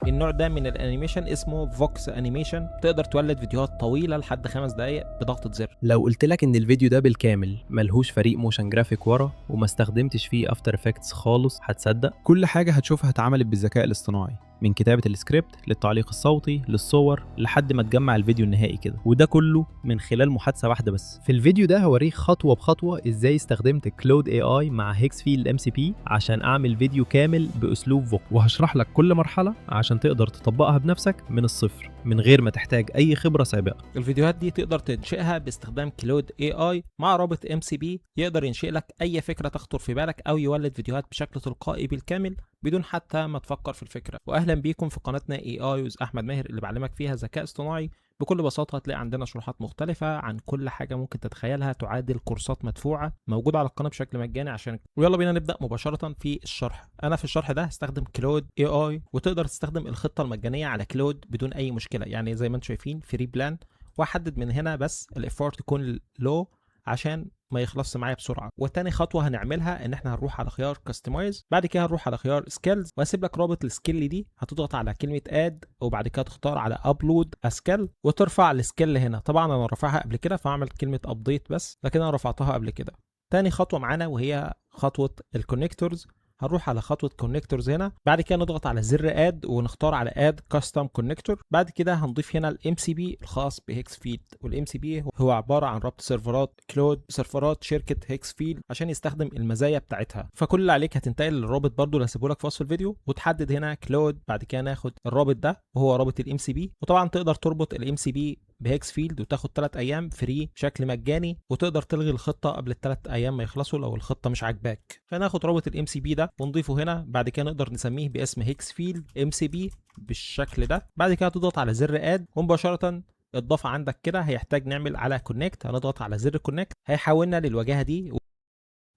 النوع ده من الانيميشن اسمه فوكس انيميشن، تقدر تولد فيديوهات طويله لحد 5 دقائق بضغطه زر. لو قلت لك ان الفيديو ده بالكامل ملهوش فريق موشن جرافيك ورا وما استخدمتش فيه افتر افكتس خالص، هتصدق؟ كل حاجة هتشوفها اتعملت بالذكاء الاصطناعي، من كتابة السكريبت للتعليق الصوتي للصور لحد ما تجمع الفيديو النهائي كده، وده كله من خلال محادثة واحدة بس. في الفيديو ده هوريك خطوة بخطوة ازاي استخدمت كلود اي اي مع هيكسفيلد ام سي بي عشان اعمل فيديو كامل باسلوب فوك، وهشرح لك كل مرحلة عشان تقدر تطبقها بنفسك من الصفر من غير ما تحتاج اي خبرة سابقة. الفيديوهات دي تقدر تنشئها باستخدام كلود اي اي مع رابط ام سي بي، يقدر ينشئ لك اي فكرة تخطر في بالك او يولد فيديوهات بشكل تلقائي بالكامل بدون حتى ما تفكر في الفكرة. واهلا بيكم في قناتنا اي اي ويز احمد ماهر اللي بعلمك فيها ذكاء اصطناعي بكل بساطة. هتلاقي عندنا شروحات مختلفة عن كل حاجة ممكن تتخيلها، تعادل كورسات مدفوعة موجودة على القناة بشكل مجاني عشان. ويلا بينا نبدأ مباشرة في الشرح. أنا في الشرح ده هستخدم كلود اي اي، وتقدر تستخدم الخطة المجانية على كلود بدون أي مشكلة، يعني زي ما انتم شايفين فري بلان، واحدد من هنا بس الافورت يكون لو عشان ما يخلصش معايا بسرعه. وتاني خطوه هنعملها ان احنا هنروح على خيار كاستمايز، بعد كده هنروح على خيار سكيلز، وهسيب لك رابط السكيل دي، هتضغط على كلمه اد وبعد كده تختار على ابلود اسكيل وترفع السكيل هنا. طبعا انا رافعها قبل كده فاعمل كلمه ابديت بس، لكن انا رفعتها قبل كده. تاني خطوه معانا وهي خطوه الكونكتورز، هنروح على خطوه كونكتورز هنا، بعد كده نضغط على زر اد ونختار على اد كاستم كونكتور. بعد كده هنضيف هنا الام سي بي الخاص بهيكسفيلد، والام سي بي هو عباره عن ربط سيرفرات كلود بسيرفرات شركه هيكسفيلد عشان يستخدم المزايا بتاعتها. فكل اللي عليك هتنتقل للرابط برضو اللي هسيبه لك في وصف الفيديو وتحدد هنا كلود، بعد كده ناخد الرابط ده وهو رابط الام سي بي. وطبعا تقدر تربط الام سي بي بهيكسفيلد وتاخد 3 ايام فري بشكل مجاني، وتقدر تلغي الخطه قبل ال3 ايام ما يخلصوا لو الخطه مش عاجباك. فناخد رابط الام سي بي ده ونضيفه هنا، بعد كده نقدر نسميه باسم هيكسفيلد ام سي بي بالشكل ده. بعد كده تضغط على زر اد ومباشره اضافه عندك كده هيحتاج نعمل على كونكت، هنضغط على زر كونكت هيحولنا للواجهه دي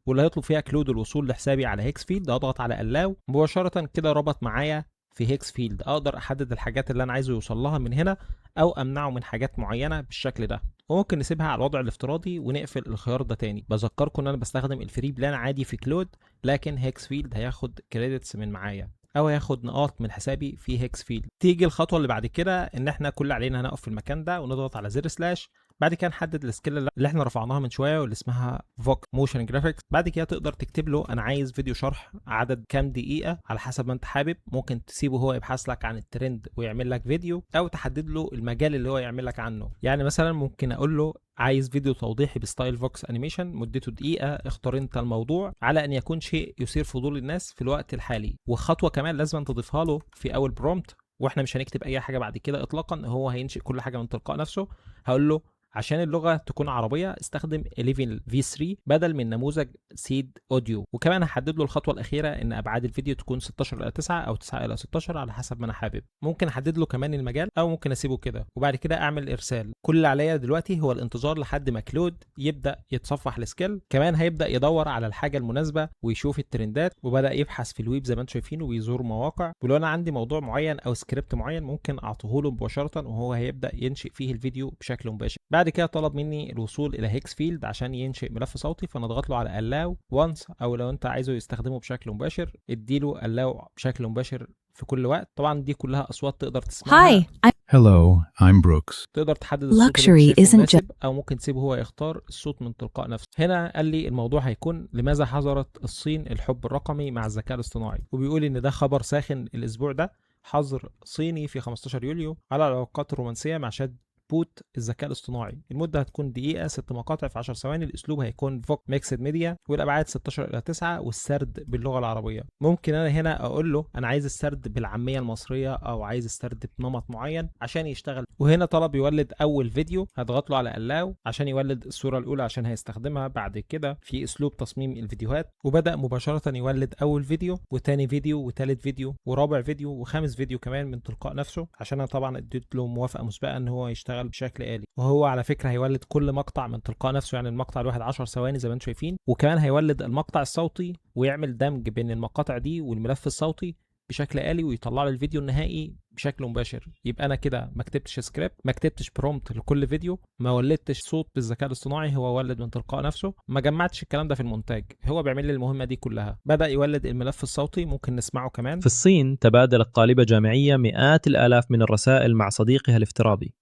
واللي هيطلب فيها كلود الوصول لحسابي على هيكسفيلد. اضغط على الاو مباشره كده ربط معايا في هيكسفيلد، اقدر احدد الحاجات اللي انا عايزه يوصل لها من هنا او امنعه من حاجات معينه بالشكل ده، وممكن نسيبها على الوضع الافتراضي ونقفل الخيار ده تاني. بذكركم ان انا بستخدم الفري بلان عادي في كلود، لكن هيكسفيلد هياخد كريدتس من معايا او هياخد نقاط من حسابي في هيكسفيلد. تيجي الخطوه اللي بعد كده ان احنا كل علينا هنقف في المكان ده ونضغط على زر سلاش، بعد كده نحدد السكيل اللي احنا رفعناها من شويه واللي اسمها فوك موشن جرافيكس. بعد كده تقدر تكتب له انا عايز فيديو شرح عدد كام دقيقه على حسب ما انت حابب، ممكن تسيبه هو يبحث لك عن الترند ويعمل لك فيديو، او تحدد له المجال اللي هو يعمل لك عنه. يعني مثلا ممكن اقول له عايز فيديو توضيحي بستايل فوكس انيميشن مدته دقيقه، اختار انت الموضوع على ان يكون شيء يثير فضول الناس في الوقت الحالي. وخطوه كمان لازم تضيفها له في اول برومبت، واحنا مش هنكتب اي حاجه بعد كده اطلاقا، هو هينشئ كل حاجه من تلقاء نفسه. هقول له عشان اللغه تكون عربيه استخدم 11 v3 بدل من نموذج سيد اوديو. وكمان هحدد له الخطوه الاخيره ان ابعاد الفيديو تكون 16:9 او 9:16 على حسب ما انا حابب. ممكن احدد له كمان المجال او ممكن اسيبه كده وبعد كده اعمل ارسال. كل اللي عليا دلوقتي هو الانتظار لحد ما كلود يبدا يتصفح السكيل، كمان هيبدا يدور على الحاجه المناسبه ويشوف الترندات، وبدا يبحث في الويب زي ما انتم شايفين ويزور مواقع. ولو انا عندي موضوع معين او سكريبت معين ممكن اعطيه له مباشره وهو هيبدا ينشئ فيه الفيديو بشكل مباشر. بعد كده طلب مني الوصول الى هيكسفيلد عشان ينشئ ملف صوتي، فنضغط له على allow once، او لو انت عايزه يستخدمه بشكل مباشر اديله allow بشكل مباشر في كل وقت. طبعا دي كلها اصوات تقدر تسمعها. Hi, Hello, I'm Brooks. تقدر تحدد الصوت اللي Luxury انت شايفه isn't مناسب او ممكن تسيبه هو يختار الصوت من تلقاء نفسه. هنا قال لي الموضوع هيكون لماذا حظرت الصين الحب الرقمي مع الذكاء الاصطناعي، وبيقول ان ده خبر ساخن الاسبوع ده، حظر صيني في 15 يوليو على العلاقات الرومانسيه مع شات بوت الذكاء الاصطناعي. المده هتكون دقيقه 6 مقاطع في 10 ثواني، الاسلوب هيكون فوك ميكسد ميديا، والابعاد 16:9 والسرد باللغه العربيه. ممكن انا هنا اقول له انا عايز السرد بالعاميه المصريه او عايز السرد بنمط معين عشان يشتغل. وهنا طلب يولد اول فيديو، هضغط له على allow عشان يولد الصوره الاولى عشان هيستخدمها بعد كده في اسلوب تصميم الفيديوهات. وبدا مباشره يولد اول فيديو وتاني فيديو وتالت فيديو ورابع فيديو وخامس فيديو كمان من تلقاء نفسه، عشان انا طبعا اديت له موافقه مسبقه ان هو يشتغل بشكل آلي. وهو على فكره هيولد كل مقطع من تلقاء نفسه، يعني المقطع الواحد 10 ثواني زي ما انتم شايفين، وكمان هيولد المقطع الصوتي ويعمل دمج بين المقاطع دي والملف الصوتي بشكل آلي ويطلع لي الفيديو النهائي بشكل مباشر، يبقى انا كده ما كتبتش سكريبت، ما كتبتش برومبت لكل فيديو، ما ولدتش صوت بالذكاء الاصطناعي هو ولد من تلقاء نفسه، ما جمعتش الكلام ده في المونتاج، هو بيعمل لي المهمه دي كلها. بدا يولد الملف الصوتي، ممكن نسمعه كمان. في الصين تبادلت طالبة جامعية مئات الآلاف من الرسائل مع صديقها الافتراضي.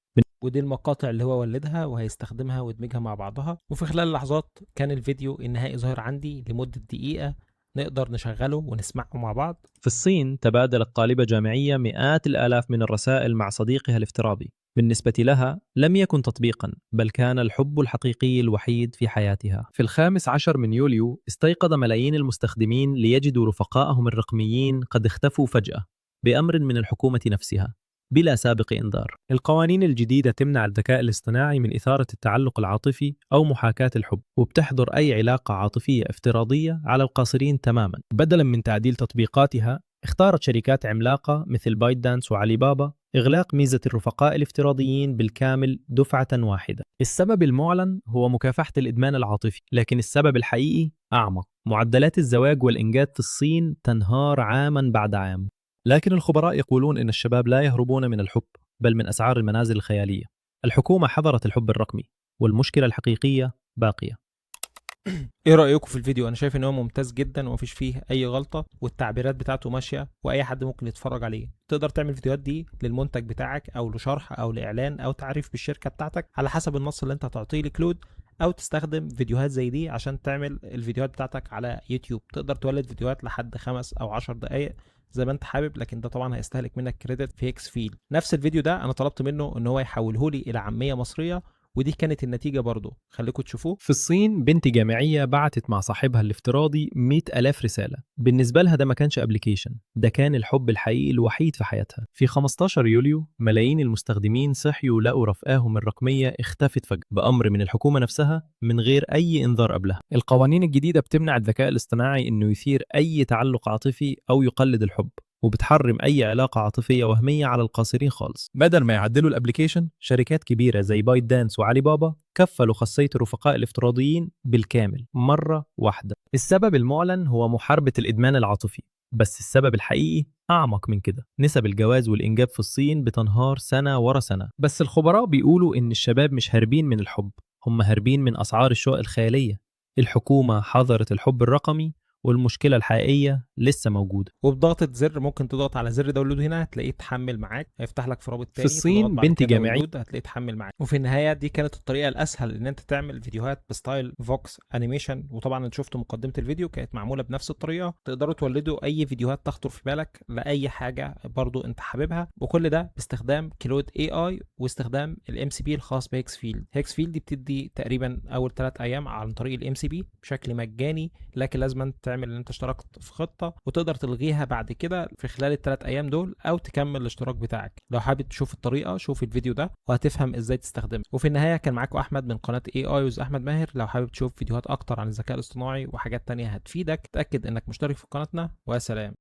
ودي المقاطع اللي هو ولدها وهيستخدمها ويدمجها مع بعضها. وفي خلال لحظات كان الفيديو النهائي ظاهر عندي لمدة دقيقة، نقدر نشغله ونسمعه مع بعض. في الصين تبادلت طالبة جامعية مئات الآلاف من الرسائل مع صديقها الافتراضي. بالنسبة لها لم يكن تطبيقا، بل كان الحب الحقيقي الوحيد في حياتها. في 15 من يوليو استيقظ ملايين المستخدمين ليجدوا رفقائهم الرقميين قد اختفوا فجأة بأمر من الحكومة نفسها بلا سابق إنذار. القوانين الجديدة تمنع الذكاء الاصطناعي من إثارة التعلق العاطفي أو محاكاة الحب، وبتحظر أي علاقة عاطفية افتراضية على القاصرين تماما. بدلا من تعديل تطبيقاتها، اختارت شركات عملاقة مثل بايت دانس وعلي بابا إغلاق ميزة الرفقاء الافتراضيين بالكامل دفعة واحدة. السبب المعلن هو مكافحة الإدمان العاطفي، لكن السبب الحقيقي أعمق. معدلات الزواج والإنجاب في الصين تنهار عاما بعد عام، لكن الخبراء يقولون إن الشباب لا يهربون من الحب، بل من أسعار المنازل الخيالية. الحكومة حظرت الحب الرقمي، والمشكلة الحقيقية باقية. ايه رأيكم في الفيديو؟ انا شايف ان هو ممتاز جدا ومفيش فيه اي غلطة، والتعبيرات بتاعته ماشية واي حد ممكن يتفرج عليه. تقدر تعمل فيديوهات دي للمنتج بتاعك او لشرح او لاعلان او تعريف بالشركة بتاعتك على حسب النص اللي انت هتعطيه لكلود، او تستخدم فيديوهات زي دي عشان تعمل الفيديوهات بتاعتك على يوتيوب. تقدر تولد فيديوهات لحد 5 أو 10 دقائق زي ما انت حابب، لكن ده طبعا هيستهلك منك كريدت في هيكس فيل. نفس الفيديو ده انا طلبت منه ان هو يحوله لي الى عامية مصرية، ودي كانت النتيجة برضو. خليكم تشوفوه. في الصين بنت جامعية بعتت مع صاحبها الافتراضي 100,000 رسالة. بالنسبة لها ده ما كانش ابليكيشن، ده كان الحب الحقيقي الوحيد في حياتها. في 15 يوليو ملايين المستخدمين صحيوا ولقوا رفقاهم الرقمية اختفت فجأة بأمر من الحكومة نفسها من غير أي إنذار قبلها. القوانين الجديدة بتمنع الذكاء الاصطناعي إنه يثير أي تعلق عاطفي أو يقلد الحب، وبتحرم أي علاقة عاطفية وهمية على القاصرين خالص. بدل ما يعدلوا الابليكيشن، شركات كبيرة زي بايت دانس وعلي بابا كفلوا خاصية الرفقاء الافتراضيين بالكامل مرة واحدة. السبب المعلن هو محاربة الإدمان العاطفي، بس السبب الحقيقي أعمق من كده. نسب الجواز والإنجاب في الصين بتنهار سنة ورا سنة، بس الخبراء بيقولوا إن الشباب مش هاربين من الحب، هم هاربين من أسعار الشقق الخيالية. الحكومة حظرت الحب الرقمي، والمشكلة الحقيقية لسه موجودة. وبضغطة زر ممكن تضغط على زر داونلود هنا، هتلاقيه اتحمل معاك، هيفتح لك في رابط تاني. في الصين تضغط بعد بنت كده جامعية داونلود، هتلاقيه اتحمل معاك. وفي النهاية دي كانت الطريقة الأسهل إن أنت تعمل فيديوهات بستايل فوكس أنيميشن. وطبعا أنت شفتوا مقدمة الفيديو كانت معمولة بنفس الطريقة. تقدروا تولدوا أي فيديوهات تخطر في بالك لأي حاجة برضو أنت حاببها، وكل ده باستخدام كلود AI واستخدام الام سي بي الخاص بهيكس فيلد. هيكس فيلد دي بتدي تقريبا أول 3 أيام عن طريق الام سي بي بشكل مجاني، لكن لازم تعمل إن أنت اشتركت في خطة، وتقدر تلغيها بعد كده في خلال ال3 أيام دول، او تكمل الاشتراك بتاعك. لو حابب تشوف الطريقة شوف الفيديو ده وهتفهم ازاي تستخدمه. وفي النهاية كان معاكم احمد من قناة AI وز احمد ماهر. لو حابب تشوف فيديوهات اكتر عن الذكاء الاصطناعي وحاجات تانية هتفيدك، تأكد انك مشترك في قناتنا. وسلام.